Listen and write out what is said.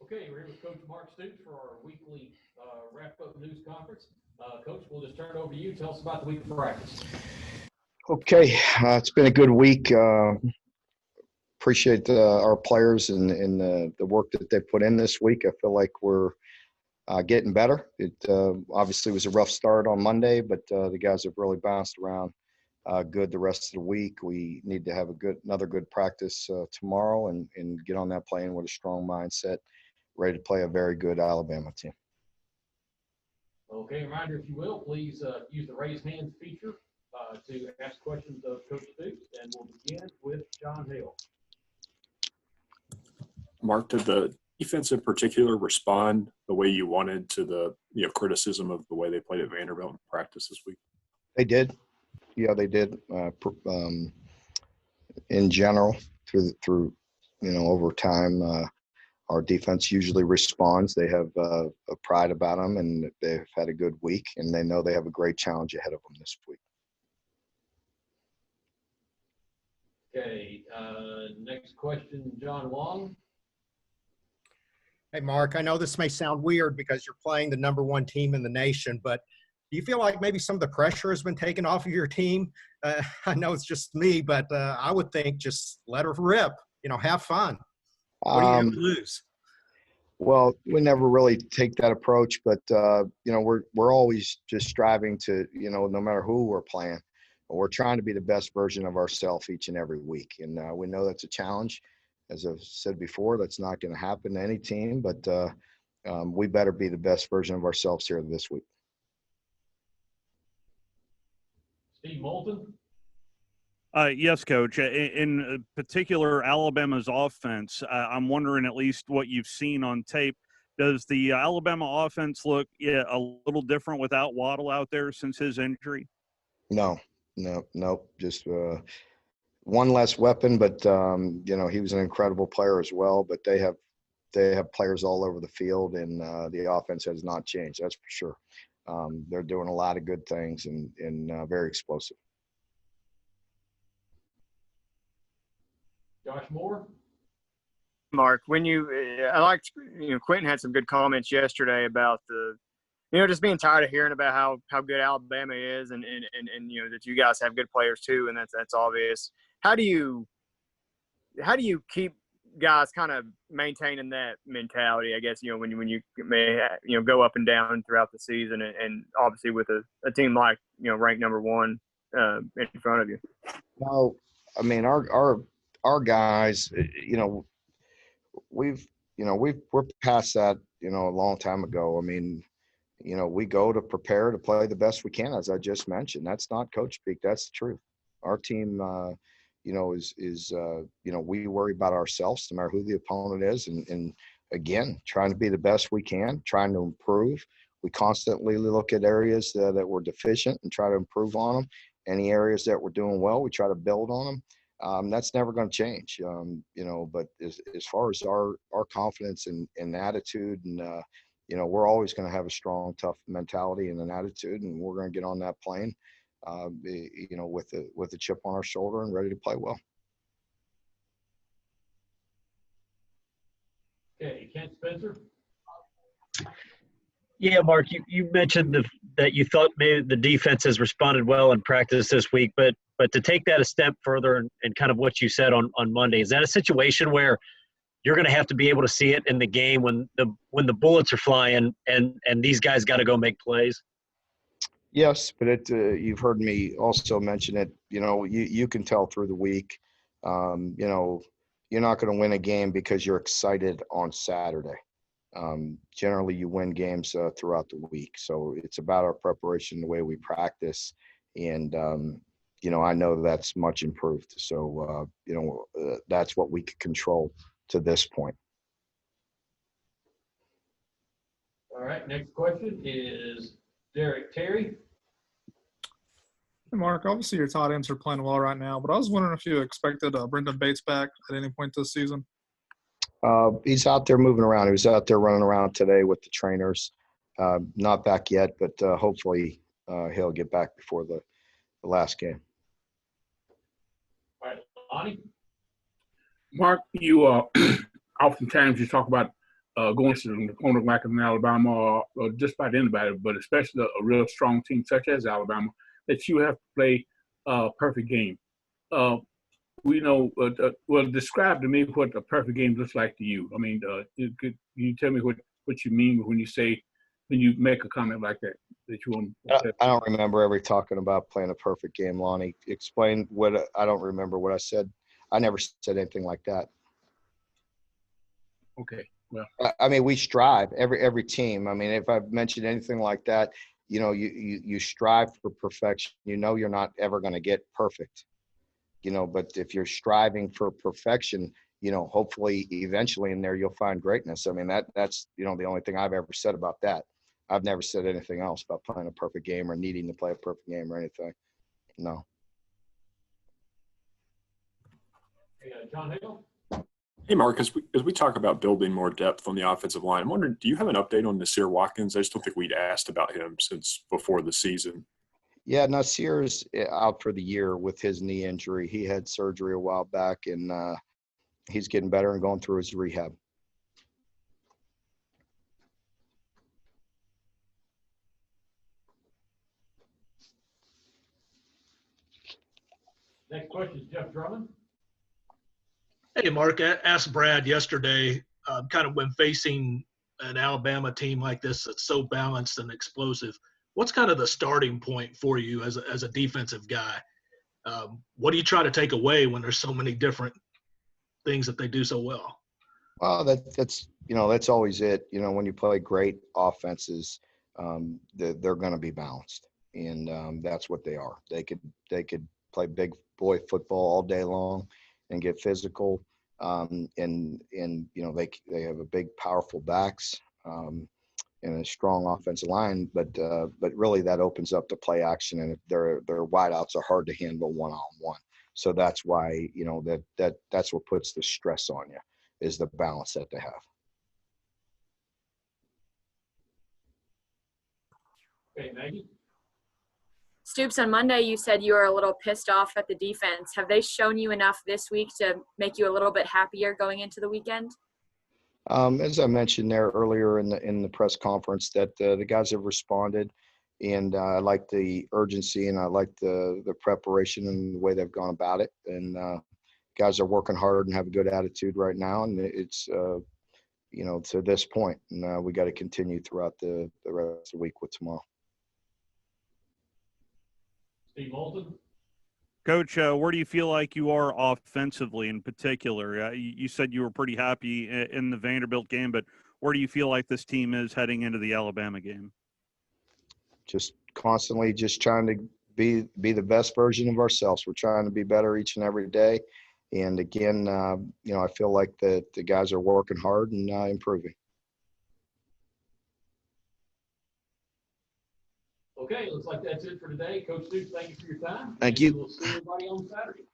Okay, we're here with Coach Mark Stoops for our weekly wrap-up news conference. Coach, we'll just turn it over to you. Tell us about the week of practice. Okay, it's been a good week. Appreciate our players and the work that they put in this week. I feel like we're getting better. It obviously was a rough start on Monday, but the guys have really bounced around good the rest of the week. We need to have another good practice tomorrow and get on that plane with a strong mindset, ready to play a very good Alabama team. Okay, reminder, if you will, please use the raise hands feature to ask questions of Coach Stoops, and we'll begin with John Hale. Mark, did the defense in particular respond the way you wanted to the criticism of the way they played at Vanderbilt in practice this week? They did. Yeah, they did. In general, through over time, our defense usually responds. They have a pride about them, and they've had a good week, and they know they have a great challenge ahead of them this week. Okay, next question, John Long. Hey, Mark, I know this may sound weird because you're playing the #1 team in the nation, but do you feel like maybe some of the pressure has been taken off of your team? I know it's just me, but I would think just let her rip, have fun. What do you have to lose? Well, we never really take that approach, but, we're always just striving to, no matter who we're playing, we're trying to be the best version of ourselves each and every week. And we know that's a challenge. As I've said before, that's not going to happen to any team, but we better be the best version of ourselves here this week. Steve Moulton. Yes, Coach. In particular, Alabama's offense, I'm wondering at least what you've seen on tape. Does the Alabama offense look a little different without Waddle out there since his injury? No. Just one less weapon, but he was an incredible player as well. But they have players all over the field, and the offense has not changed. That's for sure. They're doing a lot of good things and very explosive. Josh Moore. Mark, I liked, Quentin had some good comments yesterday about just being tired of hearing about how good Alabama is and that you guys have good players too, and that's obvious. How do you keep guys kind of maintaining that mentality, I guess, when you may go up and down throughout the season and obviously with a team like, ranked #1 in front of you? Well, I mean, our guys, we're past that, a long time ago. I mean, we go to prepare to play the best we can, as I just mentioned. That's not coach speak. That's the truth. Our team, we worry about ourselves no matter who the opponent is. And again, trying to be the best we can, trying to improve. We constantly look at areas that we're deficient and try to improve on them. Any areas that we're doing well, we try to build on them. That's never going to change, but as far as our confidence and attitude and, we're always going to have a strong, tough mentality and an attitude, and we're going to get on that plane, with a chip on our shoulder and ready to play well. Okay, Kent Spencer. Yeah, Mark, you mentioned that you thought maybe the defense has responded well in practice this week, but to take that a step further and kind of what you said on Monday, is that a situation where you're going to have to be able to see it in the game when the bullets are flying and these guys got to go make plays? Yes, but you've heard me also mention it. You can tell through the week. You're not going to win a game because you're excited on Saturday. Generally, you win games throughout the week. So it's about our preparation, the way we practice, and I know that's much improved. So that's what we can control to this point. All right, next question is Derek Terry. Hey, Mark, obviously your tight ends are playing well right now, but I was wondering if you expected Brendan Bates back at any point this season. He's out there moving around. He was out there running around today with the trainers. Not back yet, but hopefully he'll get back before the last game. All right, Lonnie. Mark, you oftentimes you talk about going to an opponent like an Alabama or just about anybody, but especially a real strong team such as Alabama, that you have to play a perfect game. We know, well, describe to me what a perfect game looks like to you. I mean, can you tell me what you mean when you make a comment like that you want? I don't remember ever talking about playing a perfect game, Lonnie. Explain what I don't remember what I said. I never said anything like that. Okay. Well, I mean, we strive every team. I mean, if I've mentioned anything like that, you strive for perfection. You're not ever going to get perfect, but if you're striving for perfection, hopefully eventually in there, you'll find greatness. I mean, that's the only thing I've ever said about that. I've never said anything else about playing a perfect game or needing to play a perfect game or anything. No. Hey, John Hale. Hey, Mark, as we talk about building more depth on the offensive line, I'm wondering, do you have an update on Nasir Watkins? I just don't think we'd asked about him since before the season. Yeah, Nasir's out for the year with his knee injury. He had surgery a while back, and he's getting better and going through his rehab. Next question is Jeff Drummond. Hey, Mark, I asked Brad yesterday, kind of when facing an Alabama team like this that's so balanced and explosive, what's kind of the starting point for you as a defensive guy? What do you try to take away when there's so many different things that they do so well? Well, that's always it. When you play great offenses, they're going to be balanced, and that's what they are. They could play big boy football all day long and get physical, and they have a big, powerful backs and a strong offensive line, but really that opens up the play action, and their wideouts are hard to handle one-on-one. So that's why that's what puts the stress on you, is the balance that they have. Okay, Maggie. Stoops, on Monday you said you were a little pissed off at the defense. Have they shown you enough this week to make you a little bit happier going into the weekend? As I mentioned there earlier in the press conference, that the guys have responded, and I like the urgency, and I like the preparation and the way they've gone about it. And guys are working hard and have a good attitude right now, and it's to this point, and we got to continue throughout the rest of the week with tomorrow. Steve Moulton. Coach, where do you feel like you are offensively in particular? You said you were pretty happy in the Vanderbilt game, but where do you feel like this team is heading into the Alabama game? Just constantly just trying to be the best version of ourselves. We're trying to be better each and every day. And again, I feel like the guys are working hard and improving. Okay, looks like that's it for today. Coach Stoops, thank you for your time. Thank you. We'll see everybody on Saturday.